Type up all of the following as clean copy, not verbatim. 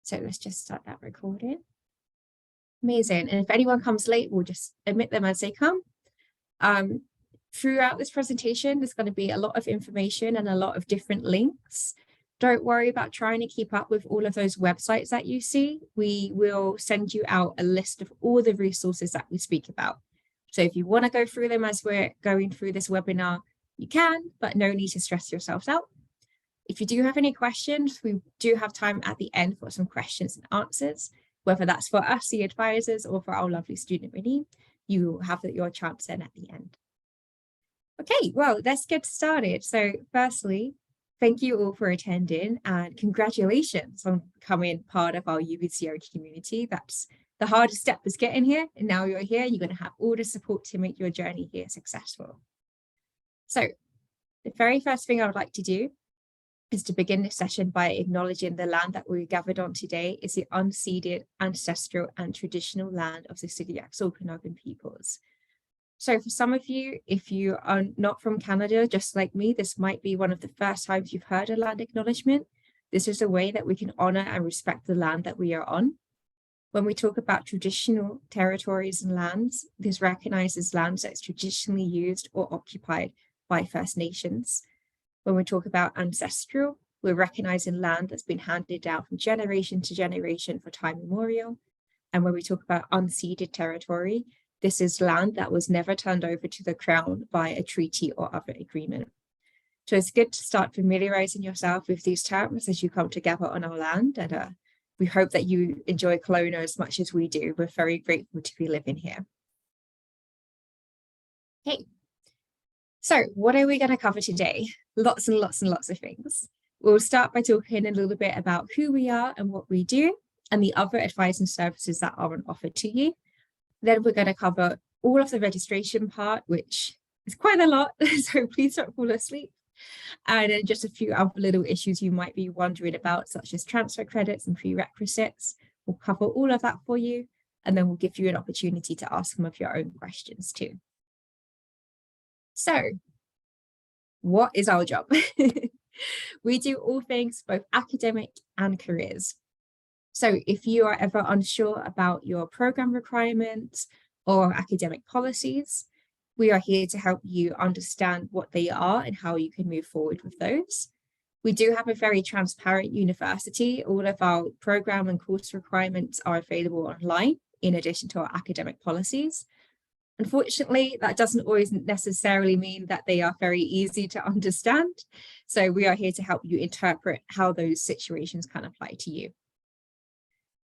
So let's just start that recording. Amazing. And if anyone comes late, we'll just admit them as they come. Throughout this presentation, there's going to be a lot of information and a lot of different links. Don't worry about trying to keep up with all of those websites that you see. We will send you out a list of all the resources that we speak about. So if you want to go through them as we're going through this webinar, you can, but no need to stress yourselves out. If you do have any questions, we do have time at the end for some questions and answers, whether that's for us, the advisors, or for our lovely student Renee. You will have your chance then at the end. Okay, well, let's get started. So firstly, thank you all for attending and congratulations on becoming part of our UBCO community. That's the hardest step, is getting here, and now you're here, you're going to have all the support to make your journey here successful. So the very first thing I would like to do is to begin this session by acknowledging the land that we gathered on today is the unceded, ancestral and traditional land of the Sidiacs Okanagan peoples. So for some of you, if you are not from Canada, just like me, this might be one of the first times you've heard a land acknowledgement. This is a way that we can honor and respect the land that we are on. When we talk about traditional territories and lands, this recognizes lands that's traditionally used or occupied by First Nations. When we talk about ancestral, we're recognizing land that's been handed down from generation to generation for time immemorial. And when we talk about unceded territory, this is land that was never turned over to the Crown by a treaty or other agreement. So it's good to start familiarizing yourself with these terms as you come together on our land. And we hope that you enjoy Kelowna as much as we do. We're very grateful to be living here. Okay. So what are we going to cover today? Lots and lots and lots of things. We'll start by talking a little bit about who we are and what we do and the other advising services that are on offer to you. Then we're going to cover all of the registration part, which is quite a lot, so please don't fall asleep. And then just a few other little issues you might be wondering about, such as transfer credits and prerequisites. We'll cover all of that for you, and then we'll give you an opportunity to ask some of your own questions too. So, what is our job? We do all things, both academic and careers. So if you are ever unsure about your program requirements or academic policies, we are here to help you understand what they are and how you can move forward with those. We do have a very transparent university. All of our program and course requirements are available online, in addition to our academic policies. Unfortunately, that doesn't always necessarily mean that they are very easy to understand. So we are here to help you interpret how those situations can apply to you.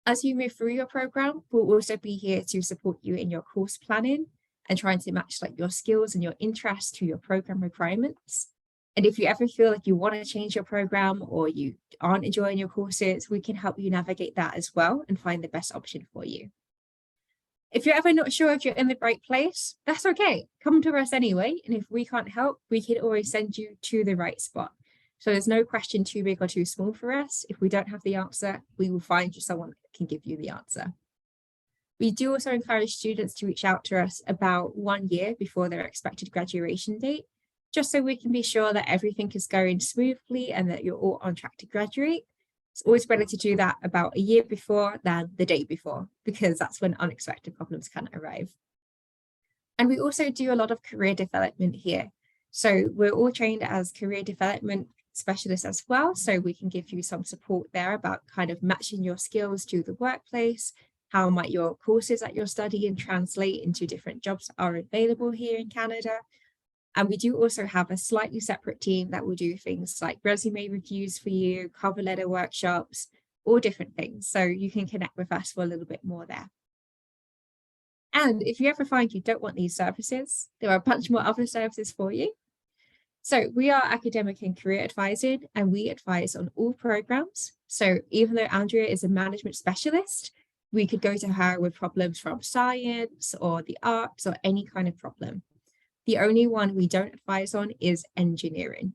As you move through your program, we'll also be here to support you in your course planning and trying to match your skills and your interests to your program requirements. And if you ever feel like you want to change your program or you aren't enjoying your courses, we can help you navigate that as well and find the best option for you. If you're ever not sure if you're in the right place, that's okay. Come to us anyway. And if we can't help, we can always send you to the right spot. So there's no question too big or too small for us. If we don't have the answer, we will find you someone that can give you the answer. We do also encourage students to reach out to us about 1 year before their expected graduation date, just so we can be sure that everything is going smoothly and that you're all on track to graduate. It's always better to do that about a year before than the day before, because that's when unexpected problems can arrive. And we also do a lot of career development here. So we're all trained as career development specialists as well, so we can give you some support there about kind of matching your skills to the workplace. How might your courses that you're studying translate into different jobs that are available here in Canada? And we do also have a slightly separate team that will do things like resume reviews for you, cover letter workshops, all different things. So you can connect with us for a little bit more there. And if you ever find you don't want these services, there are a bunch more other services for you. So we are academic and career advising, and we advise on all programs. So even though Andrea is a management specialist, we could go to her with problems from science or the arts or any kind of problem. The only one we don't advise on is engineering.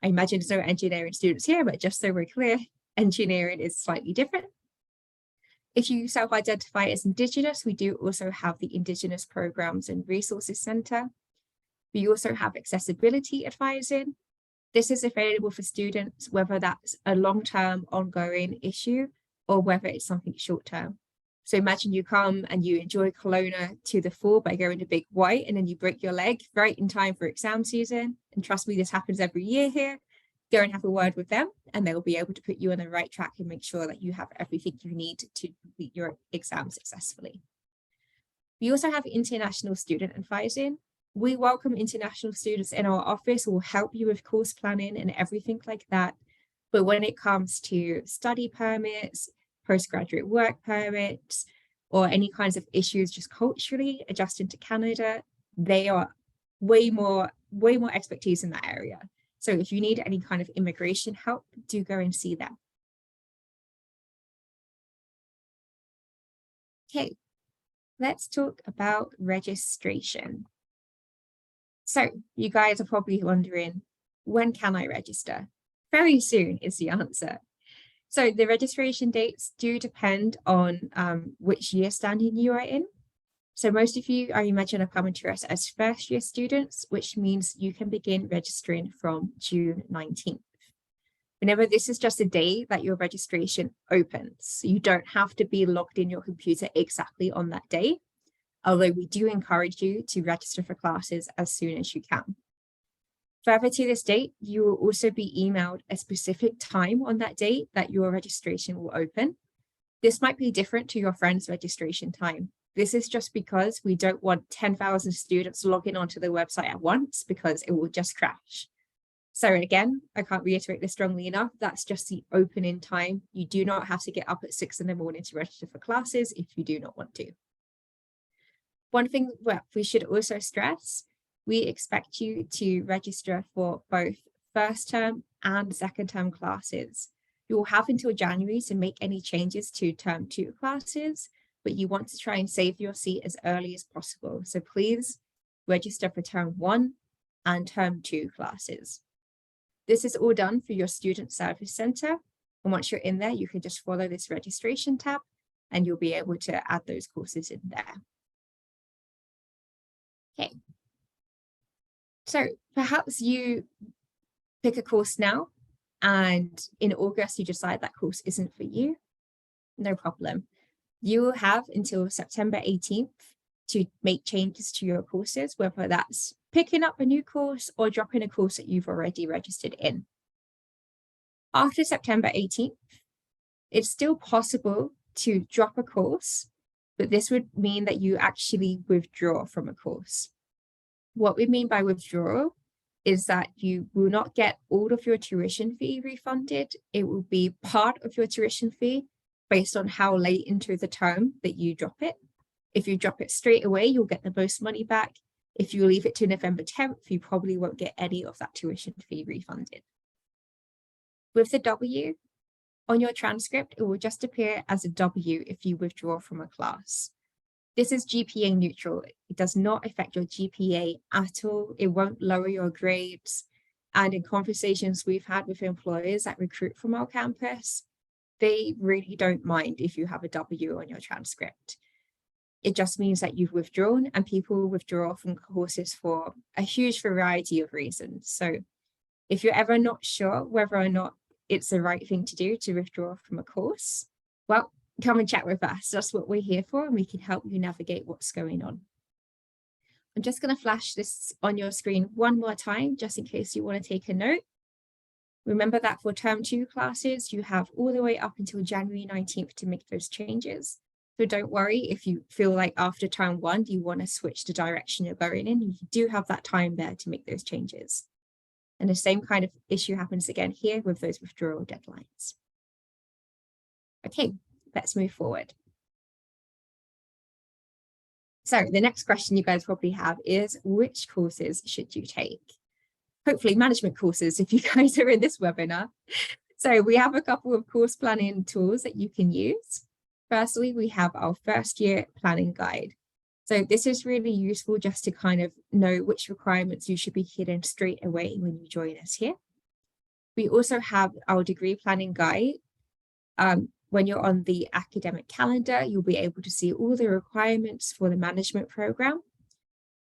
I imagine there's no engineering students here, but just so we're clear, engineering is slightly different. If you self-identify as Indigenous, we do also have the Indigenous Programs and Resources Centre. We also have accessibility advising. This is available for students, whether that's a long-term ongoing issue or whether it's something short term. So imagine you come and you enjoy Kelowna to the full by going to Big White, and then you break your leg right in time for exam season. And trust me, this happens every year here. Go and have a word with them, and they'll be able to put you on the right track and make sure that you have everything you need to complete your exam successfully. We also have international student advising. We welcome international students in our office. We'll help you with course planning and everything like that. But when it comes to study permits, postgraduate work permits, or any kinds of issues just culturally adjusting to Canada, they are way more expertise in that area. So if you need any kind of immigration help, do go and see them. Okay, let's talk about registration. So you guys are probably wondering, when can I register? Very soon is the answer. So the registration dates do depend on which year standing you are in. So most of you, I imagine, are coming to us as first year students, which means you can begin registering from June 19th. Remember, this is just a day that your registration opens. You don't have to be logged in your computer exactly on that day, although we do encourage you to register for classes as soon as you can. Further to this date, you will also be emailed a specific time on that date that your registration will open. This might be different to your friend's registration time. This is just because we don't want 10,000 students logging onto the website at once, because it will just crash. So again, I can't reiterate this strongly enough. That's just the opening time. You do not have to get up at 6 in the morning to register for classes if you do not want to. One thing we should also stress, we expect you to register for both first term and second term classes. You will have until January to make any changes to term 2 classes, but you want to try and save your seat as early as possible. So please register for term 1 and term 2 classes. This is all done through your Student Service Centre. And once you're in there, you can just follow this registration tab and you'll be able to add those courses in there. Okay. So perhaps you pick a course now and in August you decide that course isn't for you. No problem. You will have until September 18th to make changes to your courses, whether that's picking up a new course or dropping a course that you've already registered in. After September 18th, it's still possible to drop a course, but this would mean that you actually withdraw from a course. What we mean by withdrawal is that you will not get all of your tuition fee refunded. It will be part of your tuition fee based on how late into the term that you drop it. If you drop it straight away, you'll get the most money back. If you leave it to November 10th, you probably won't get any of that tuition fee refunded. With the W, on your transcript, it will just appear as a W if you withdraw from a class. This is GPA neutral. It does not affect your GPA at all. It won't lower your grades. And in conversations we've had with employers that recruit from our campus, they really don't mind if you have a W on your transcript. It just means that you've withdrawn, and people withdraw from courses for a huge variety of reasons. So if you're ever not sure whether or not it's the right thing to do to withdraw from a course, well, come and chat with us. That's what we're here for, and we can help you navigate what's going on. I'm just going to flash this on your screen one more time, just in case you want to take a note. Remember that for term 2 classes, you have all the way up until January 19th to make those changes. So don't worry if you feel like after term 1, you want to switch the direction you're going in. You do have that time there to make those changes. And the same kind of issue happens again here with those withdrawal deadlines. Okay, let's move forward. So the next question you guys probably have is, which courses should you take? Hopefully management courses if you guys are in this webinar. So we have a couple of course planning tools that you can use. Firstly, we have our first year planning guide. So this is really useful just to kind of know which requirements you should be hitting straight away when you join us here. We also have our degree planning guide. When you're on the academic calendar, you'll be able to see all the requirements for the management program.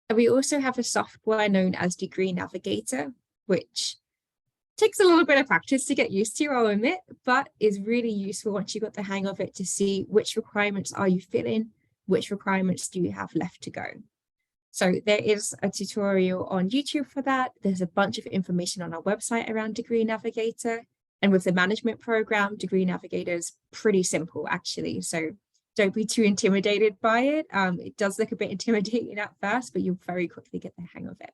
And we also have a software known as Degree Navigator, which Takes a little bit of practice to get used to, I'll admit, but is really useful once you got the hang of it to see which requirements are you filling, which requirements do you have left to go. So there is a tutorial on YouTube for that. There's a bunch of information on our website around Degree Navigator. And with the management program, Degree Navigator is pretty simple, actually. So don't be too intimidated by it. It does look a bit intimidating at first, but you'll very quickly get the hang of it.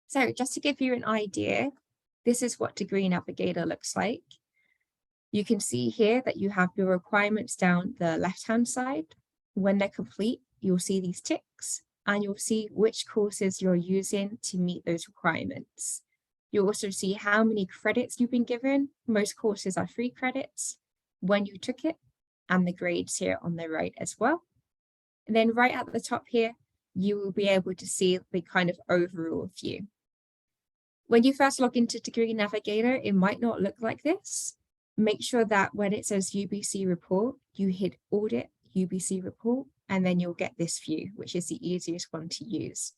So just to give you an idea, this is what Degree Navigator looks like. You can see here that you have your requirements down the left-hand side. When they're complete, you'll see these ticks and you'll see which courses you're using to meet those requirements. You'll also see how many credits you've been given. Most courses are 3 credits, when you took it, and the grades here on the right as well. And then right at the top here, you will be able to see the kind of overall view. When you first log into Degree Navigator, it might not look like this. Make sure that when it says UBC report, you hit audit UBC report, and then you'll get this view, which is the easiest one to use.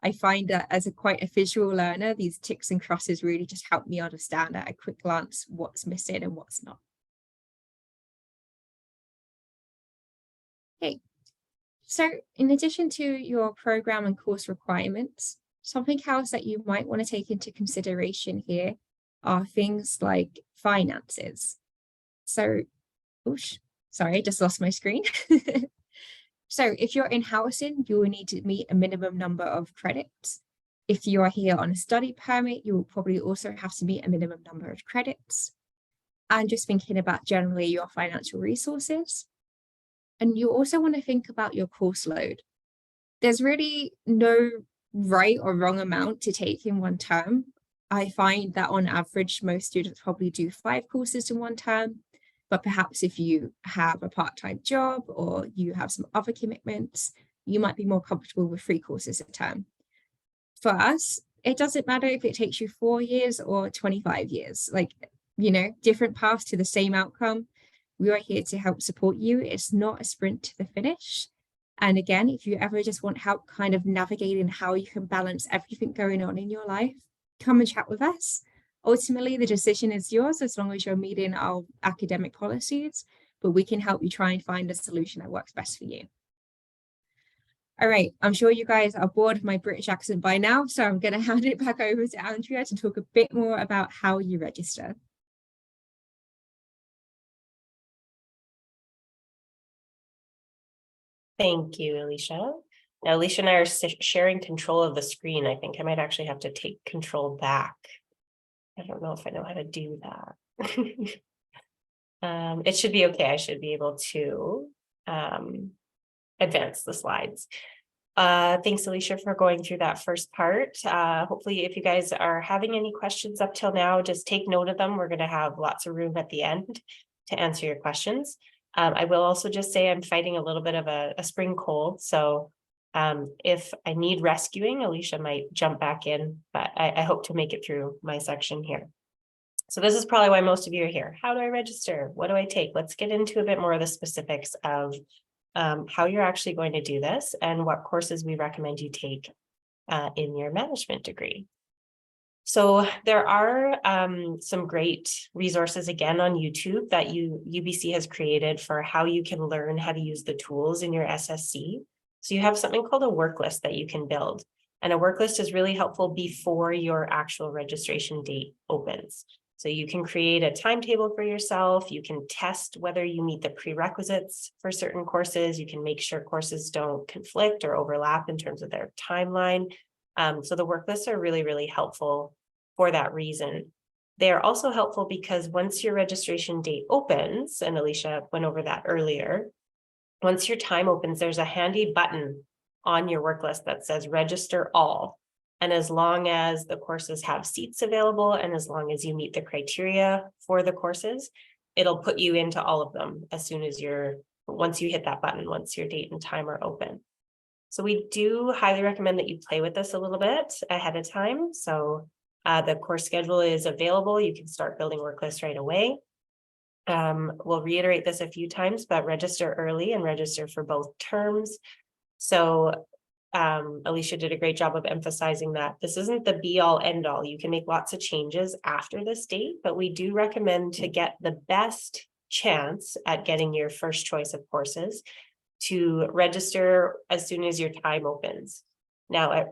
I find that as quite a visual learner, these ticks and crosses really just help me understand at a quick glance what's missing and what's not. Okay, so in addition to your program and course requirements, something else that you might want to take into consideration here are things like finances. So, oosh, sorry, I just lost my screen. So if you're in housing, you will need to meet a minimum number of credits. If you are here on a study permit, you will probably also have to meet a minimum number of credits. And just thinking about generally your financial resources. And you also want to think about your course load. There's really no right or wrong amount to take in one term. I find that on average, most students probably do 5 courses in one term. But perhaps if you have a part-time job or you have some other commitments, you might be more comfortable with 3 courses a term. For us, it doesn't matter if it takes you 4 years or 25 years, like, you know, different paths to the same outcome. We are here to help support you. It's not a sprint to the finish. And again, if you ever just want help kind of navigating how you can balance everything going on in your life, come and chat with us. Ultimately, the decision is yours as long as you're meeting our academic policies, but we can help you try and find a solution that works best for you. All right, I'm sure you guys are bored of my British accent by now, so I'm going to hand it back over to Andrea to talk a bit more about how you register. Thank you, Alicia. Now, Alicia and I are sharing control of the screen. I think I might actually have to take control back. I don't know if I know how to do that. It should be okay. I should be able to advance the slides. Thanks, Alicia, for going through that first part. Hopefully, if you guys are having any questions up till now, just take note of them. We're going to have lots of room at the end to answer your questions. I will also just say I'm fighting a little bit of a spring cold. So if I need rescuing, Alicia might jump back in, but I hope to make it through my section here. So this is probably why most of you are here. How do I register? What do I take? Let's get into a bit more of the specifics of how you're actually going to do this and what courses we recommend you take in your management degree. So there are some great resources again on YouTube that UBC has created for how you can learn how to use the tools in your SSC. So you have something called a work list that you can build. And a work list is really helpful before your actual registration date opens. So you can create a timetable for yourself. You can test whether you meet the prerequisites for certain courses. You can make sure courses don't conflict or overlap in terms of their timeline. So the work lists are really, really helpful for that reason. They are also helpful because once your registration date opens, and Alicia went over that earlier, once your time opens, there's a handy button on your work list that says register all. And as long as the courses have seats available and as long as you meet the criteria for the courses, it'll put you into all of them as soon as once you hit that button, once your date and time are open. So we do highly recommend that you play with this a little bit ahead of time. So the course schedule is available. You can start building work lists right away. We'll reiterate this a few times, but register early and register for both terms. So Alicia did a great job of emphasizing that this isn't the be all end all. You can make lots of changes after this date, but we do recommend to get the best chance at getting your first choice of courses to register as soon as your time opens. Now,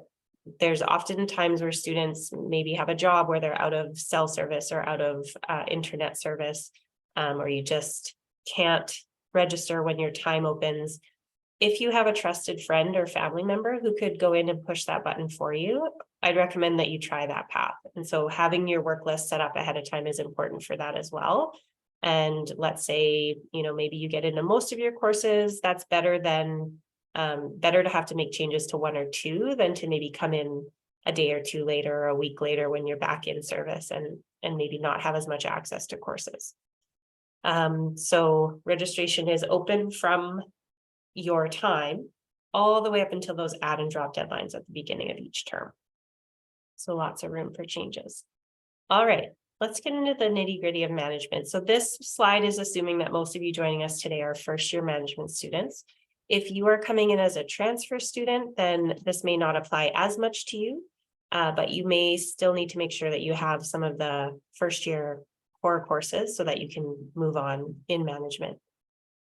there's often times where students maybe have a job where they're out of cell service or out of internet service, or you just can't register when your time opens. If you have a trusted friend or family member who could go in and push that button for you, I'd recommend that you try that path. And so having your work list set up ahead of time is important for that as well. And let's say, maybe you get into most of your courses, that's better than better to have to make changes to one or two than to maybe come in a day or two later or a week later when you're back in service and maybe not have as much access to courses. So registration is open from your time all the way up until those add and drop deadlines at the beginning of each term. So lots of room for changes. All right, let's get into the nitty-gritty of management. So this slide is assuming that most of you joining us today are first-year management students. If you are coming in as a transfer student, then this may not apply as much to you, but you may still need to make sure that you have some of the first-year core courses so that you can move on in management.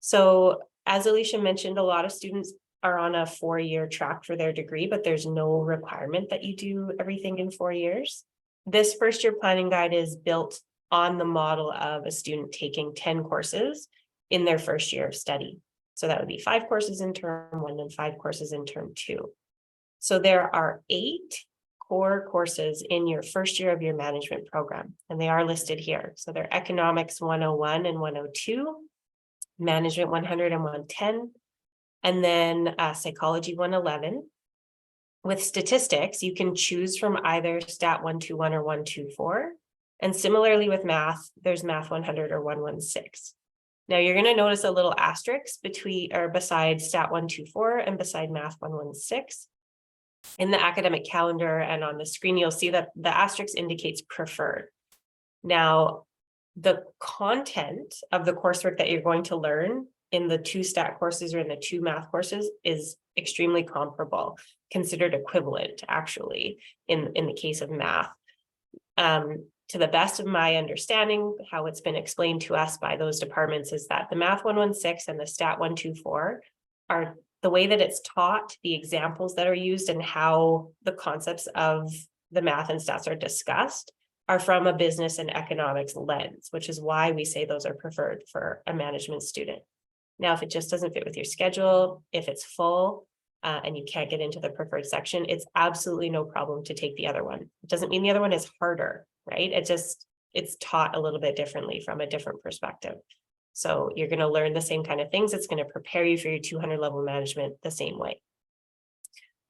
So as Alicia mentioned, a lot of students are on a 4-year track for their degree, but there's no requirement that you do everything in 4 years. This first-year planning guide is built on the model of a student taking 10 courses in their first year of study. So that would be 5 courses in term 1 and 5 courses in term 2. So there are 8 core courses in your first year of your management program, and they are listed here. So they're Economics 101 and 102, Management 100 and 110, and then Psychology 111. With statistics, you can choose from either Stat 121 or 124. And similarly with math, there's Math 100 or 116. Now you're going to notice a little asterisk beside Stat 124 and beside Math 116. In the academic calendar and on the screen, you'll see that the asterisk indicates preferred. Now, the content of the coursework that you're going to learn in the 2 stat courses or in the 2 math courses is extremely comparable, considered equivalent actually in the case of math. To the best of my understanding, how it's been explained to us by those departments is that the Math 116 and the Stat 124 are the way that it's taught, the examples that are used, and how the concepts of the math and stats are discussed are from a business and economics lens, which is why we say those are preferred for a management student. Now, if it just doesn't fit with your schedule, if it's full and you can't get into the preferred section, it's absolutely no problem to take the other one. It doesn't mean the other one is harder, right? It's taught a little bit differently from a different perspective. So you're going to learn the same kind of things. It's going to prepare you for your 200 level management the same way.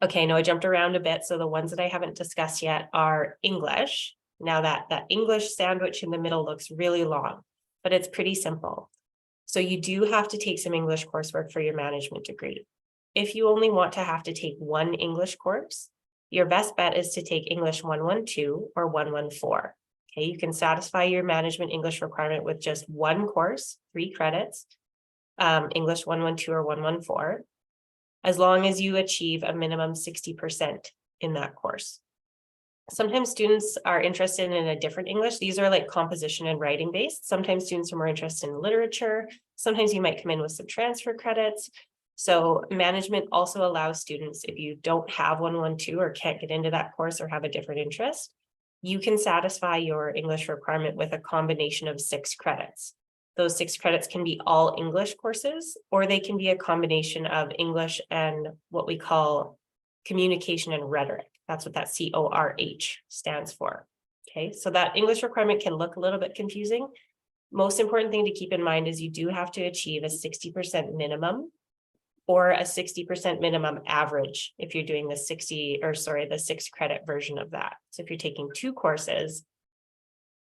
Okay, now I jumped around a bit. So the ones that I haven't discussed yet are English. Now that English sandwich in the middle looks really long, but it's pretty simple. So you do have to take some English coursework for your management degree. If you only want to have to take one English course, your best bet is to take English 112 or 114. Okay, you can satisfy your management English requirement with just one course, 3 credits, English 112 or 114, as long as you achieve a minimum 60% in that course. Sometimes students are interested in a different English. These are like composition and writing based. Sometimes students are more interested in literature. Sometimes you might come in with some transfer credits. So management also allows students, if you don't have 112 or can't get into that course or have a different interest, you can satisfy your English requirement with a combination of 6 credits. Those 6 credits can be all English courses, or they can be a combination of English and what we call communication and rhetoric. That's what that CORH stands for. Okay, so that English requirement can look a little bit confusing. Most important thing to keep in mind is you do have to achieve a 60% minimum or a 60% minimum average if you're doing the 6 credit version of that. So if you're taking 2 courses,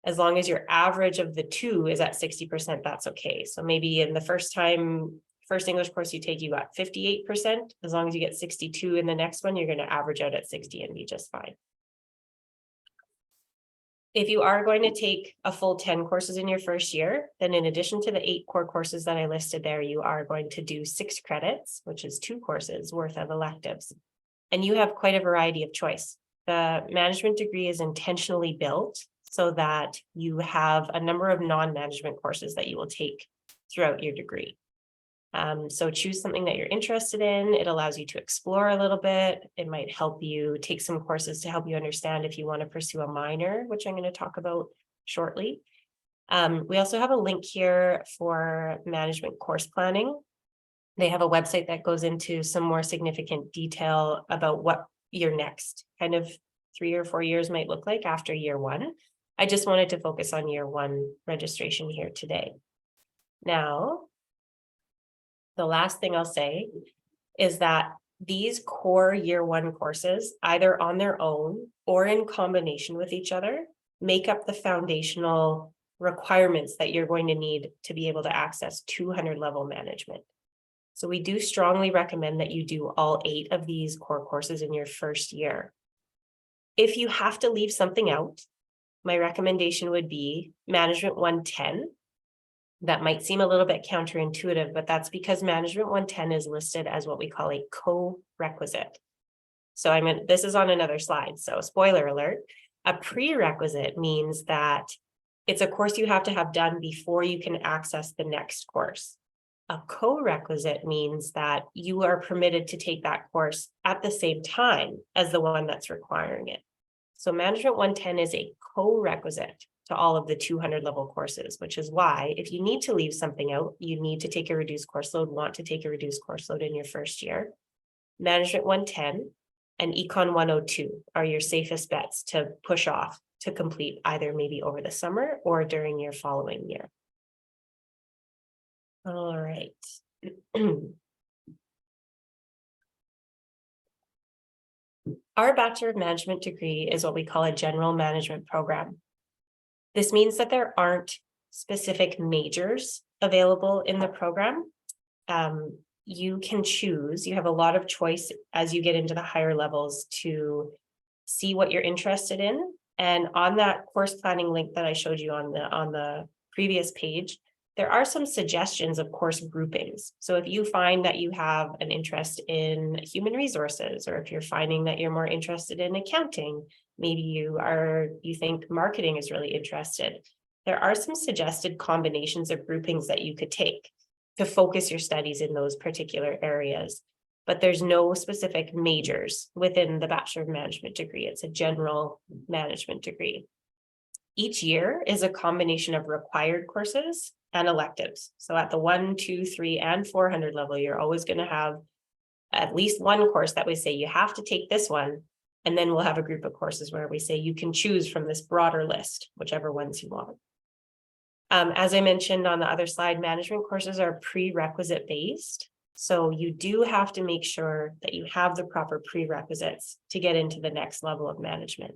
as long as your average of the 2 is at 60%, that's okay. So maybe in the first English course you take, you got 58%. As long as you get 62 in the next one, you're going to average out at 60 and be just fine. If you are going to take a full 10 courses in your first year, then in addition to the 8 core courses that I listed there, you are going to do 6 credits, which is 2 courses worth of electives. and you have quite a variety of choice. The management degree is intentionally built so that you have a number of non-management courses that you will take throughout your degree. So choose something that you're interested in. It allows you to explore a little bit. It might help you take some courses to help you understand if you want to pursue a minor, which I'm going to talk about shortly. We also have a link here for management course planning. They have a website that goes into some more significant detail about what your next kind of 3 or 4 years might look like after year one. I just wanted to focus on year one registration here today. Now, the last thing I'll say is that these core year one courses, either on their own or in combination with each other, make up the foundational requirements that you're going to need to be able to access 200 level management. So we do strongly recommend that you do all 8 of these core courses in your first year. If you have to leave something out, my recommendation would be Management 110. That might seem a little bit counterintuitive, but that's because Management 110 is listed as what we call a co-requisite. So this is on another slide, so spoiler alert. A prerequisite means that it's a course you have to have done before you can access the next course. A co-requisite means that you are permitted to take that course at the same time as the one that's requiring it. So Management 110 is a co-requisite to all of the 200 level courses, which is why if you need to leave something out, you need to take a reduced course load, want to take a reduced course load in your first year. Management 110 and Econ 102 are your safest bets to push off to complete either maybe over the summer or during your following year. All right. Our Bachelor of Management degree is what we call a general management program. This means that there aren't specific majors available in the program. You can choose, you have a lot of choice as you get into the higher levels to see what you're interested in. And on that course planning link that I showed you on the previous page, there are some suggestions of course groupings. So if you find that you have an interest in human resources, or if you're finding that you're more interested in accounting, maybe you think marketing is really interested, there are some suggested combinations of groupings that you could take to focus your studies in those particular areas. But there's no specific majors within the Bachelor of Management degree. It's a general management degree. Each year is a combination of required courses and electives. So at the 1, 2, 3, and 400 level, you're always going to have at least one course that we say you have to take this one. And then we'll have a group of courses where we say you can choose from this broader list, whichever ones you want. As I mentioned on the other slide, management courses are prerequisite based. So you do have to make sure that you have the proper prerequisites to get into the next level of management.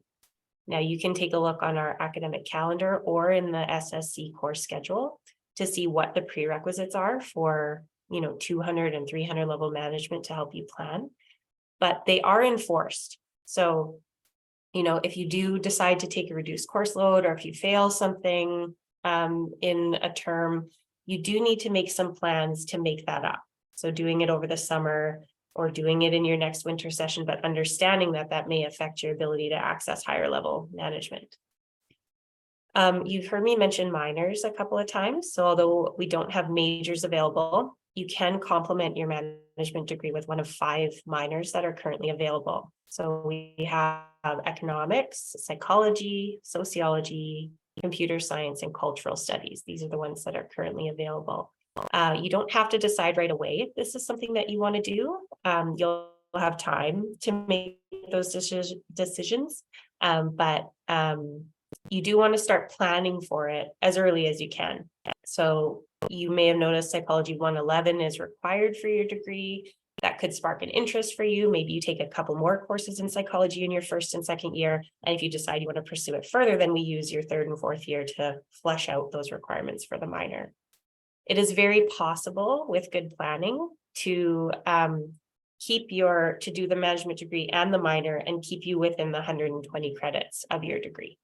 Now you can take a look on our academic calendar or in the SSC course schedule to see what the prerequisites are for 200 and 300 level management to help you plan, but they are enforced. So, if you do decide to take a reduced course load, or if you fail something in a term, you do need to make some plans to make that up. So doing it over the summer or doing it in your next winter session, but understanding that that may affect your ability to access higher level management. You've heard me mention minors a couple of times. So although we don't have majors available, you can complement your management degree with one of 5 minors that are currently available. So we have economics, psychology, sociology, computer science, and cultural studies. These are the ones that are currently available. You don't have to decide right away if this is something that you want to do. You'll have time to make those decisions, but you do want to start planning for it as early as you can. So you may have noticed Psychology 111 is required for your degree. That could spark an interest for you. Maybe you take a couple more courses in psychology in your first and second year. And if you decide you want to pursue it further, then we use your 3rd and 4th year to flesh out those requirements for the minor. It is very possible with good planning to do the management degree and the minor and keep you within the 120 credits of your degree.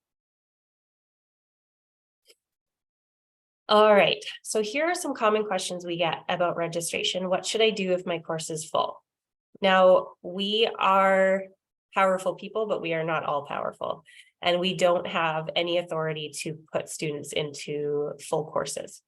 All right, so here are some common questions we get about registration. What should I do if my course is full? Now, we are powerful people, but we are not all powerful. And we don't have any authority to put students into full courses.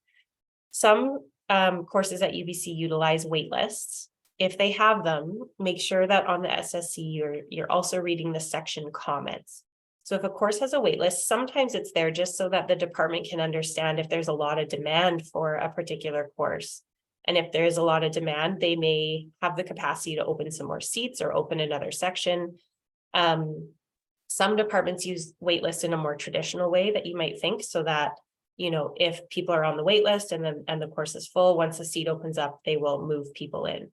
Some courses at UBC utilize wait lists. If they have them, make sure that on the SSC, you're also reading the section comments. So if a course has a wait list, sometimes it's there just so that the department can understand if there's a lot of demand for a particular course. And if there's a lot of demand, they may have the capacity to open some more seats or open another section. Some departments use wait lists in a more traditional way that you might think, so that, you know, if people are on the wait list and the course is full, once the seat opens up, they will move people in.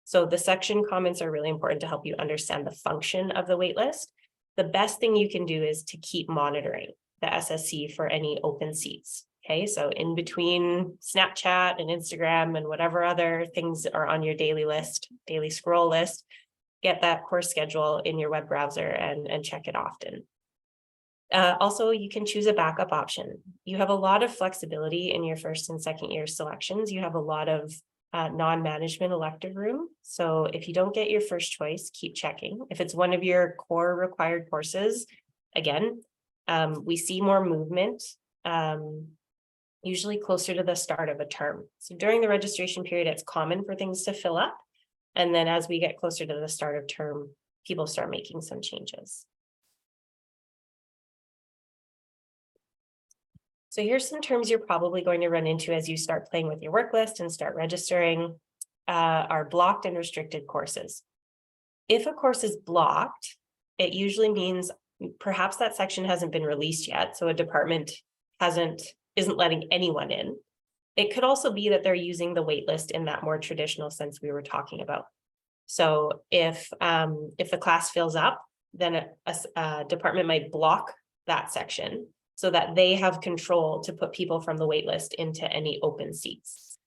So the section comments are really important to help you understand the function of the wait list. The best thing you can do is to keep monitoring the SSC for any open seats. Okay, so in between Snapchat and Instagram and whatever other things are on your daily list, daily scroll list, get that course schedule in your web browser and check it often. Also, you can choose a backup option. You have a lot of flexibility in your first and second year selections. You have a lot of non-management elective room. So if you don't get your first choice, keep checking. If it's one of your core required courses, again, we see more movement, usually closer to the start of a term. So during the registration period, it's common for things to fill up. And then as we get closer to the start of term, people start making some changes. So here's some terms you're probably going to run into as you start playing with your work list and start registering. Are blocked and restricted courses. If a course is blocked, it usually means perhaps that section hasn't been released yet, so a department isn't letting anyone in. It could also be that they're using the wait list in that more traditional sense we were talking about. So if the class fills up, then a department might block that section so that they have control to put people from the wait list into any open seats.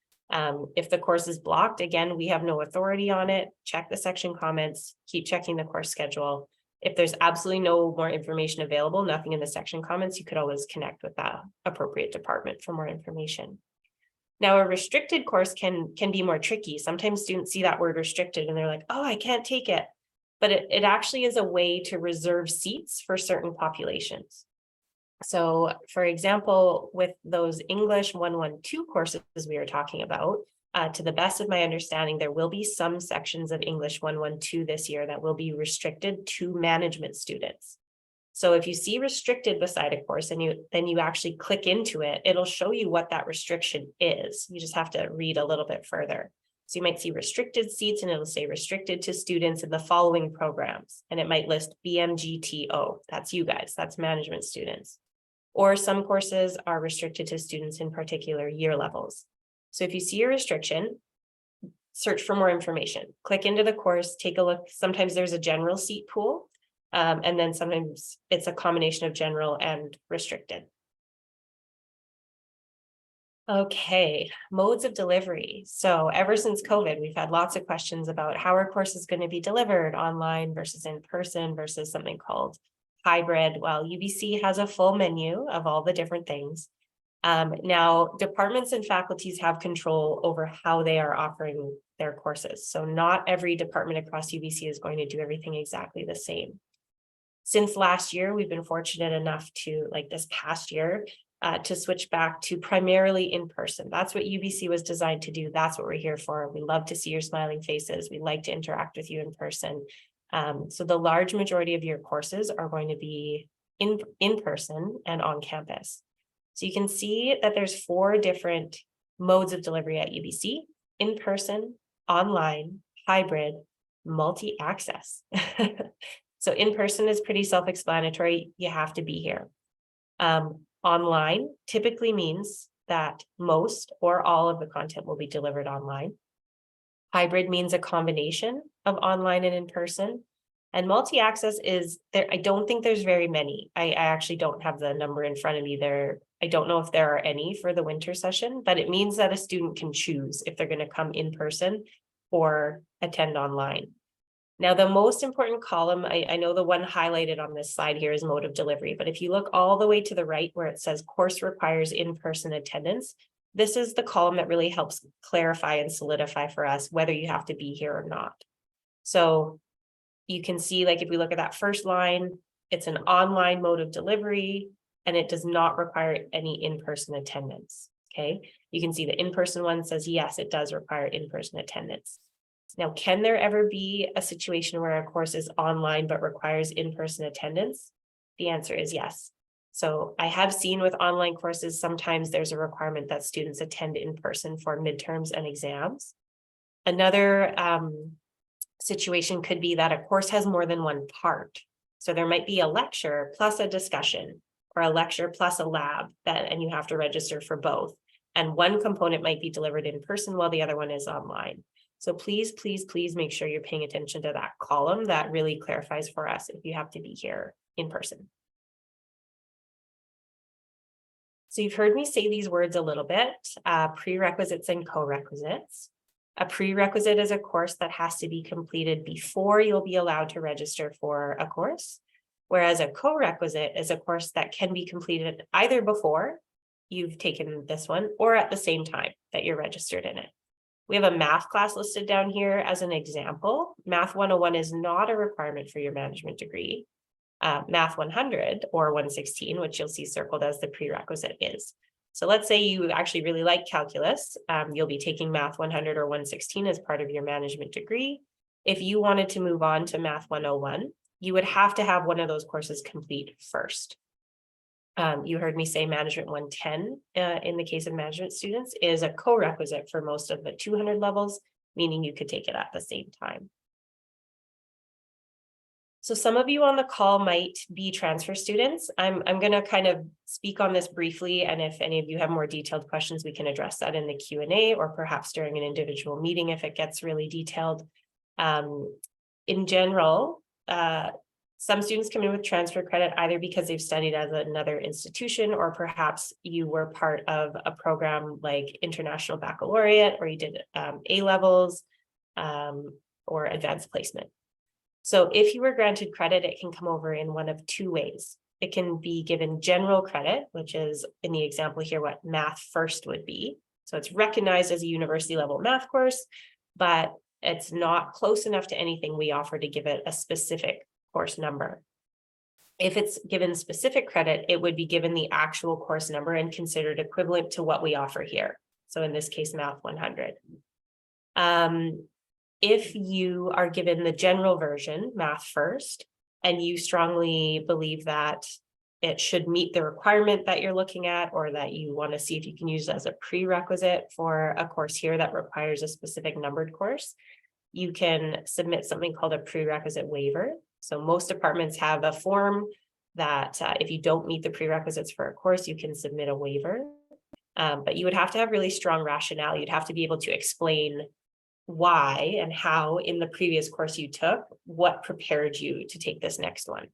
If the course is blocked, again, we have no authority on it. Check the section comments, keep checking the course schedule. If there's absolutely no more information available, nothing in the section comments, you could always connect with that appropriate department for more information. Now, a restricted course can be more tricky. Sometimes students see that word restricted and they're like, oh, I can't take it. But it actually is a way to reserve seats for certain populations. So, for example, with those English 112 courses we are talking about, to the best of my understanding, there will be some sections of English 112 this year that will be restricted to management students. So if you see restricted beside a course and then you actually click into it, it'll show you what that restriction is. You just have to read a little bit further. So you might see restricted seats and it'll say restricted to students in the following programs. And it might list BMGTO. That's you guys, that's management students. Or some courses are restricted to students in particular year levels. So if you see a restriction, search for more information. Click into the course, take a look. Sometimes there's a general seat pool, and then sometimes it's a combination of general and restricted. Okay, modes of delivery. So ever since COVID, we've had lots of questions about how our course is going to be delivered online versus in person versus something called hybrid. Well, UBC has a full menu of all the different things. Now, departments and faculties have control over how they are offering their courses. So not every department across UBC is going to do everything exactly the same. Since last year, we've been fortunate enough to, like this past year, to switch back to primarily in person. That's what UBC was designed to do. That's what we're here for. We love to see your smiling faces. We like to interact with you in person. So the large majority of your courses are going to be in person and on campus. So you can see that there's 4 different modes of delivery at UBC: in person, online, hybrid, multi-access. So in person is pretty self-explanatory. You have to be here. Online typically means that most or all of the content will be delivered online. Hybrid means a combination of online and in person. And multi-access is there. I don't think there's very many. I actually don't have the number in front of me there. I don't know if there are any for the winter session, but it means that a student can choose if they're going to come in person or attend online. Now, the most important column, I know the one highlighted on this slide here is mode of delivery, but if you look all the way to the right where it says course requires in-person attendance, this is the column that really helps clarify and solidify for us whether you have to be here or not. So you can see, like, if we look at that first line, it's an online mode of delivery, and it does not require any in-person attendance. Okay, you can see the in-person one says, yes, it does require in-person attendance. Now, can there ever be a situation where a course is online but requires in-person attendance? The answer is yes. So I have seen with online courses, sometimes there's a requirement that students attend in person for midterms and exams. Another situation could be that a course has more than one part. So there might be a lecture plus a discussion, or a lecture plus a lab, and you have to register for both. And one component might be delivered in person while the other one is online. So please, please, please make sure you're paying attention to that column. That really clarifies for us if you have to be here in person. So you've heard me say these words a little bit, prerequisites and co-requisites. A prerequisite is a course that has to be completed before you'll be allowed to register for a course, whereas a co-requisite is a course that can be completed either before you've taken this one or at the same time that you're registered in it. We have a math class listed down here as an example. Math 101 is not a requirement for your management degree. Math 100 or 116, which you'll see circled as the prerequisite, is. So let's say you actually really like calculus. You'll be taking Math 100 or 116 as part of your management degree. If you wanted to move on to Math 101, you would have to have one of those courses complete first. You heard me say Management 110 in the case of management students is a co-requisite for most of the 200 levels, meaning you could take it at the same time. So some of you on the call might be transfer students. I'm going to kind of speak on this briefly, and if any of you have more detailed questions, we can address that in the Q&A or perhaps during an individual meeting if it gets really detailed. In general, some students come in with transfer credit either because they've studied at another institution, or perhaps you were part of a program like International Baccalaureate, or you did A-levels or advanced placement. So if you were granted credit, it can come over in one of two ways. It can be given general credit, which is in the example here what Math First would be. So it's recognized as a university level math course, but it's not close enough to anything we offer to give it a specific course number. If it's given specific credit, it would be given the actual course number and considered equivalent to what we offer here. So in this case, Math 100. If you are given the general version, Math First, and you strongly believe that it should meet the requirement that you're looking at, or that you want to see if you can use it as a prerequisite for a course here that requires a specific numbered course, you can submit something called a prerequisite waiver. So most departments have a form that if you don't meet the prerequisites for a course, you can submit a waiver. But you would have to have really strong rationale. You'd have to be able to explain why and how in the previous course you took, what prepared you to take this next one.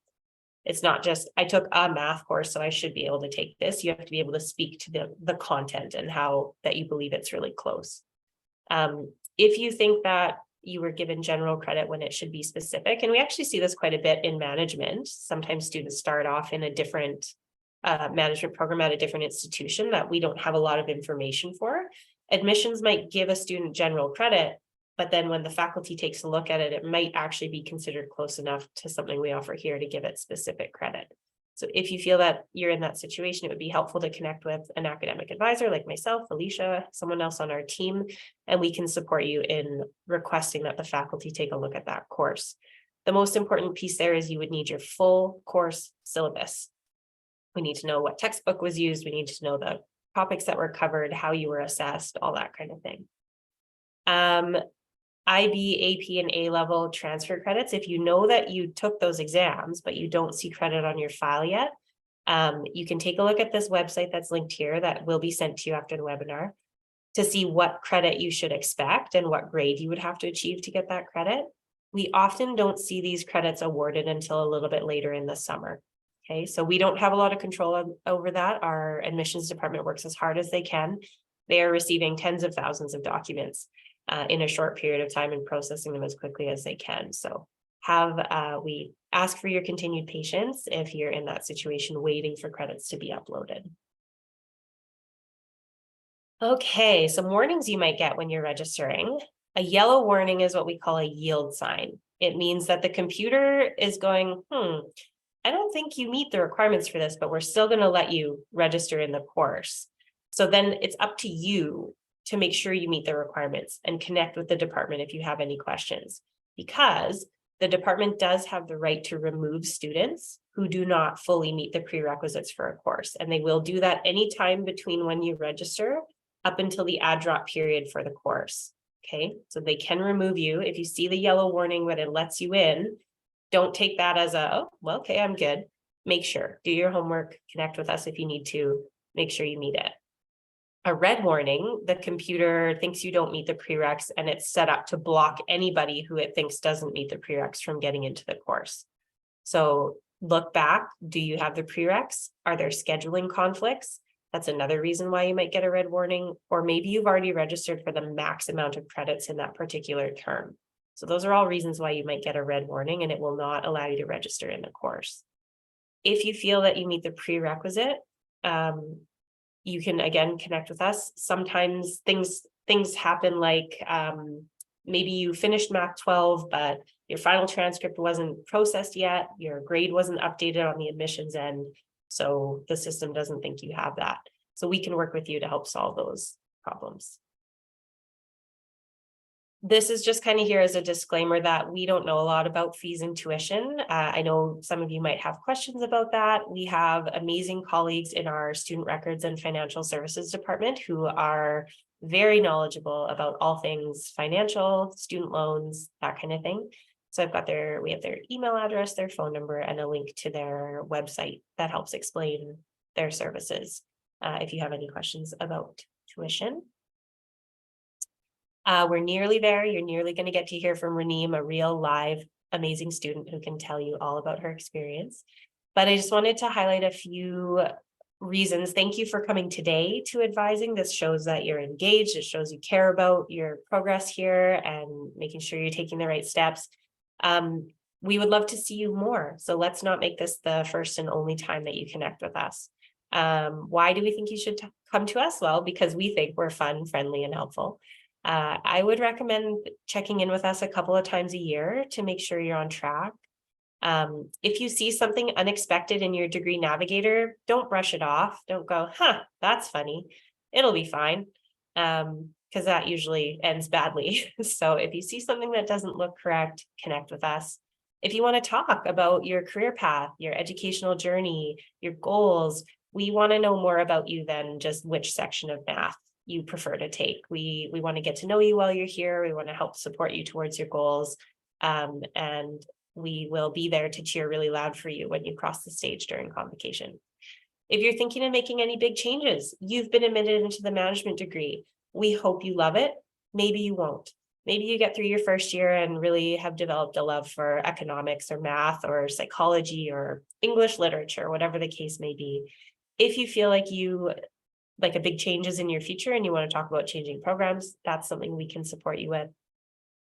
It's not just, I took a math course, so I should be able to take this. You have to be able to speak to the content and how that you believe it's really close. If you think that you were given general credit when it should be specific, and we actually see this quite a bit in management. Sometimes students start off in a different management program at a different institution that we don't have a lot of information for. Admissions might give a student general credit, but then when the faculty takes a look at it, it might actually be considered close enough to something we offer here to give it specific credit. So if you feel that you're in that situation, it would be helpful to connect with an academic advisor like myself, Alicia, someone else on our team, and we can support you in requesting that the faculty take a look at that course. The most important piece there is you would need your full course syllabus. We need to know what textbook was used. We need to know the topics that were covered, how you were assessed, all that kind of thing. IB, AP, and A-level transfer credits. If you know that you took those exams, but you don't see credit on your file yet, you can take a look at this website that's linked here that will be sent to you after the webinar to see what credit you should expect and what grade you would have to achieve to get that credit. We often don't see these credits awarded until a little bit later in the summer. Okay, so we don't have a lot of control over that. Our admissions department works as hard as they can. They are receiving tens of thousands of documents in a short period of time and processing them as quickly as they can. So we ask for your continued patience if you're in that situation waiting for credits to be uploaded. Okay, some warnings you might get when you're registering. A yellow warning is what we call a yield sign. It means that the computer is going, I don't think you meet the requirements for this, but we're still going to let you register in the course. So then it's up to you to make sure you meet the requirements and connect with the department if you have any questions, because the department does have the right to remove students who do not fully meet the prerequisites for a course. And they will do that anytime between when you register up until the add drop period for the course. Okay, so they can remove you. If you see the yellow warning that it lets you in, don't take that as a, oh, well, okay, I'm good. Make sure, do your homework, connect with us if you need to, make sure you meet it. A red warning, the computer thinks you don't meet the prereqs and it's set up to block anybody who it thinks doesn't meet the prereqs from getting into the course. So look back, do you have the prereqs? Are there scheduling conflicts? That's another reason why you might get a red warning, or maybe you've already registered for the max amount of credits in that particular term. So those are all reasons why you might get a red warning, and it will not allow you to register in the course. If you feel that you meet the prerequisite, you can again connect with us. Sometimes things happen, like maybe you finished Math 12, but your final transcript wasn't processed yet, your grade wasn't updated on the admissions end, so the system doesn't think you have that. So we can work with you to help solve those problems. This is just kind of here as a disclaimer that we don't know a lot about fees and tuition. I know some of you might have questions about that. We have amazing colleagues in our student records and financial services department who are very knowledgeable about all things financial, student loans, that kind of thing. So we have their email address, their phone number, and a link to their website that helps explain their services if you have any questions about tuition. We're nearly there. You're nearly going to get to hear from Raneem, a real live, amazing student who can tell you all about her experience. But I just wanted to highlight a few reasons. Thank you for coming today to advising. This shows that you're engaged. It shows you care about your progress here and making sure you're taking the right steps. We would love to see you more. So let's not make this the first and only time that you connect with us. Why do we think you should come to us? Well, because we think we're fun, friendly, and helpful. I would recommend checking in with us a couple of times a year to make sure you're on track. If you see something unexpected in your degree navigator, don't brush it off. Don't go, that's funny. It'll be fine. Because that usually ends badly. So if you see something that doesn't look correct, connect with us. If you want to talk about your career path, your educational journey, your goals, we want to know more about you than just which section of math you prefer to take. We want to get to know you while you're here. We want to help support you towards your goals. And we will be there to cheer really loud for you when you cross the stage during convocation. If you're thinking of making any big changes, you've been admitted into the management degree. We hope you love it. Maybe you won't. Maybe you get through your first year and really have developed a love for economics or math or psychology or English literature, whatever the case may be. If you feel like a big changes in your future and you want to talk about changing programs, that's something we can support you with.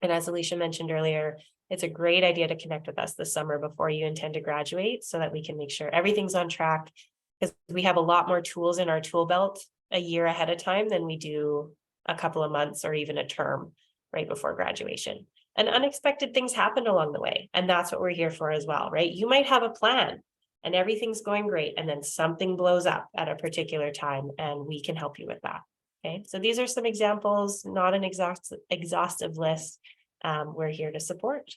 And as Alicia mentioned earlier, it's a great idea to connect with us this summer before you intend to graduate so that we can make sure everything's on track, because we have a lot more tools in our tool belt a year ahead of time than we do a couple of months or even a term right before graduation. And unexpected things happen along the way. And that's what we're here for as well, right? You might have a plan and everything's going great, and then something blows up at a particular time, and we can help you with that. Okay, so these are some examples, not an exhaustive list. We're here to support.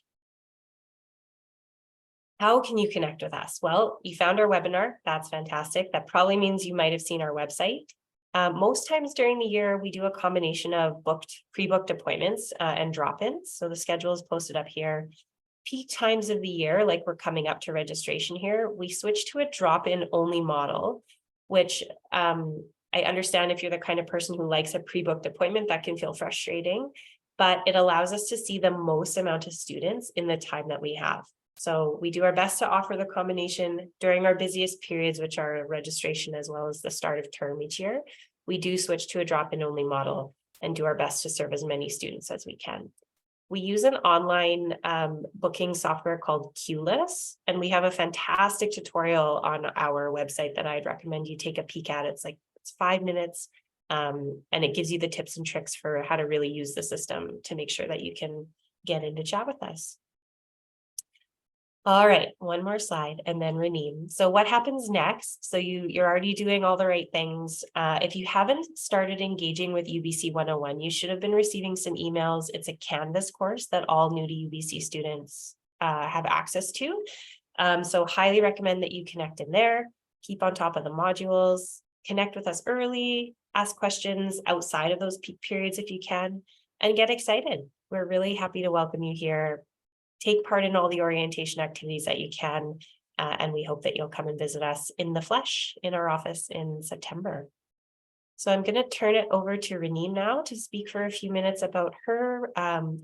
How can you connect with us? Well, you found our webinar. That's fantastic. That probably means you might have seen our website. Most times during the year, we do a combination of pre-booked appointments and drop-ins. So the schedule is posted up here. Peak times of the year, like we're coming up to registration here, we switch to a drop-in only model, which I understand if you're the kind of person who likes a pre-booked appointment, that can feel frustrating, but it allows us to see the most amount of students in the time that we have. So we do our best to offer the combination during our busiest periods, which are registration as well as the start of term each year. We do switch to a drop-in only model and do our best to serve as many students as we can. We use an online booking software called QList, and we have a fantastic tutorial on our website that I'd recommend you take a peek at. It's 5 minutes. And it gives you the tips and tricks for how to really use the system to make sure that you can get into chat with us. All right, one more slide and then Raneem. So what happens next? So you're already doing all the right things. If you haven't started engaging with UBC 101, you should have been receiving some emails. It's a Canvas course that all new to UBC students have access to. So highly recommend that you connect in there, keep on top of the modules, connect with us early, ask questions outside of those peak periods if you can, and get excited. We're really happy to welcome you here. Take part in all the orientation activities that you can, and we hope that you'll come and visit us in the flesh in our office in September. So I'm going to turn it over to Raneem now to speak for a few minutes about her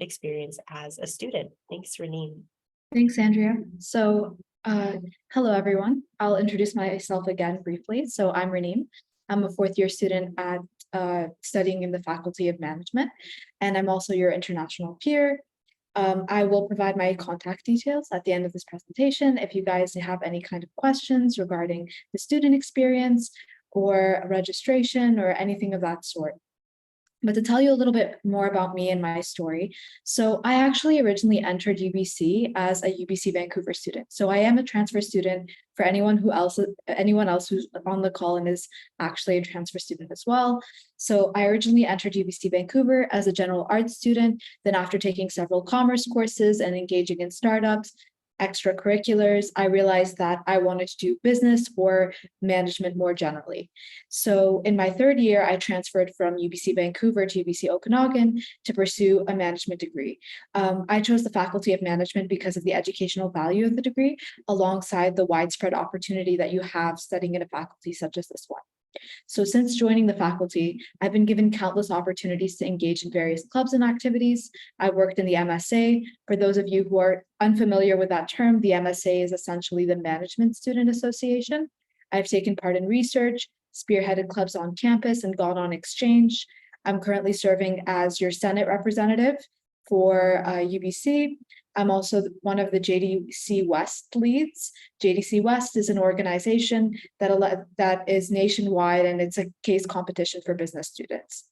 experience as a student. Thanks, Raneem. Thanks, Andrea. So, hello, everyone. I'll introduce myself again briefly. So I'm Raneem. I'm a fourth-year student at studying in the Faculty of Management, and I'm also your international peer. I will provide my contact details at the end of this presentation if you guys have any kind of questions regarding the student experience or registration or anything of that sort. But to tell you a little bit more about me and my story, so I actually originally entered UBC as a UBC Vancouver student. So I am a transfer student for anyone else who's on the call and is actually a transfer student as well. So I originally entered UBC Vancouver as a general arts student. Then after taking several commerce courses and engaging in startups, extracurriculars, I realized that I wanted to do business or management more generally. So in my third year, I transferred from UBC Vancouver to UBC Okanagan to pursue a management degree. I chose the Faculty of Management because of the educational value of the degree, alongside the widespread opportunity that you have studying in a faculty such as this one. So since joining the faculty, I've been given countless opportunities to engage in various clubs and activities. I worked in the MSA. For those of you who are unfamiliar with that term, the MSA is essentially the Management Student Association. I've taken part in research, spearheaded clubs on campus, and gone on exchange. I'm currently serving as your Senate representative for UBC. I'm also one of the JDC West leads. JDC West is an organization that is nationwide, and it's a case competition for business students.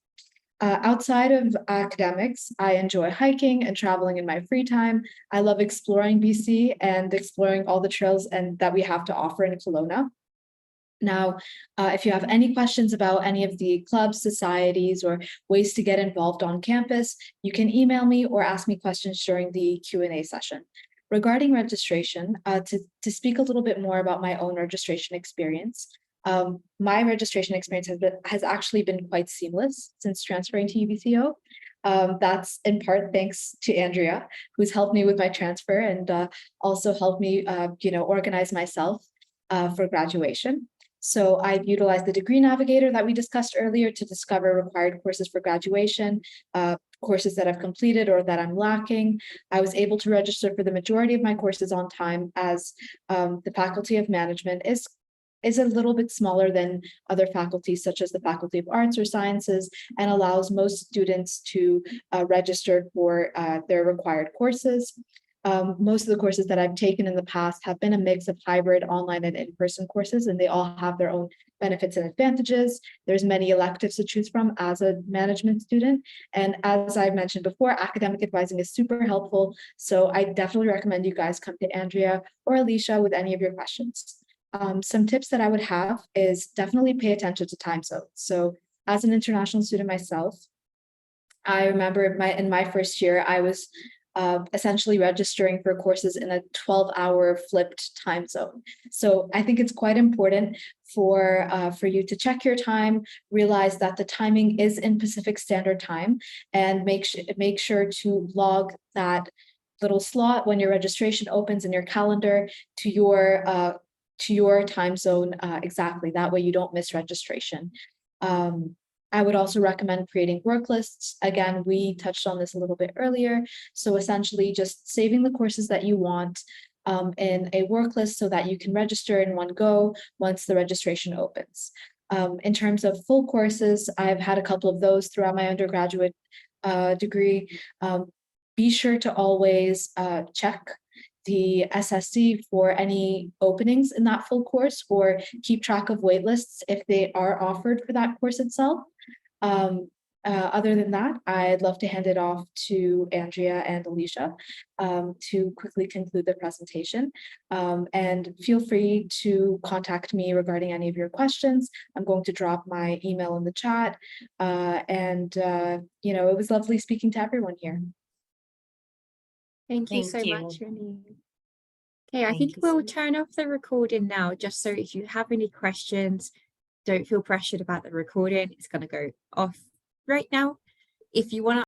Outside of academics, I enjoy hiking and traveling in my free time. I love exploring BC and exploring all the trails that we have to offer in Kelowna. Now, if you have any questions about any of the clubs, societies, or ways to get involved on campus, you can email me or ask me questions during the Q&A session. Regarding registration, to speak a little bit more about my own registration experience, my registration experience has actually been quite seamless since transferring to UBCO. That's in part thanks to Andrea, who's helped me with my transfer and also helped me, organize myself for graduation. So I've utilized the degree navigator that we discussed earlier to discover required courses for graduation, courses that I've completed or that I'm lacking. I was able to register for the majority of my courses on time, as the Faculty of Management is a little bit smaller than other faculties, such as the Faculty of Arts or Sciences, and allows most students to register for their required courses. Most of the courses that I've taken in the past have been a mix of hybrid, online, and in-person courses, and they all have their own benefits and advantages. There's many electives to choose from as a management student. And as I've mentioned before, academic advising is super helpful. So I definitely recommend you guys come to Andrea or Alicia with any of your questions. Some tips that I would have is definitely pay attention to time zones. So as an international student myself, I remember in my first year, I was essentially registering for courses in a 12-hour flipped time zone. So I think it's quite important for you to check your time, realize that the timing is in Pacific Standard Time, and make sure to log that little slot when your registration opens in your calendar to your time zone exactly. That way you don't miss registration. I would also recommend creating work lists. Again, we touched on this a little bit earlier. So essentially just saving the courses that you want in a work list so that you can register in one go once the registration opens. In terms of full courses, I've had a couple of those throughout my undergraduate degree. Be sure to always check the SSC for any openings in that full course, or keep track of waitlists if they are offered for that course itself. Other than that, I'd love to hand it off to Andrea and Alicia to quickly conclude the presentation. And feel free to contact me regarding any of your questions. I'm going to drop my email in the chat. You know, it was lovely speaking to everyone here. Thank you Thank so you. much, Renee. Okay, I Thank think you we'll so much. turn off the recording now, just so if you have any questions, don't feel pressured about the recording. It's going to go off right now. If you want to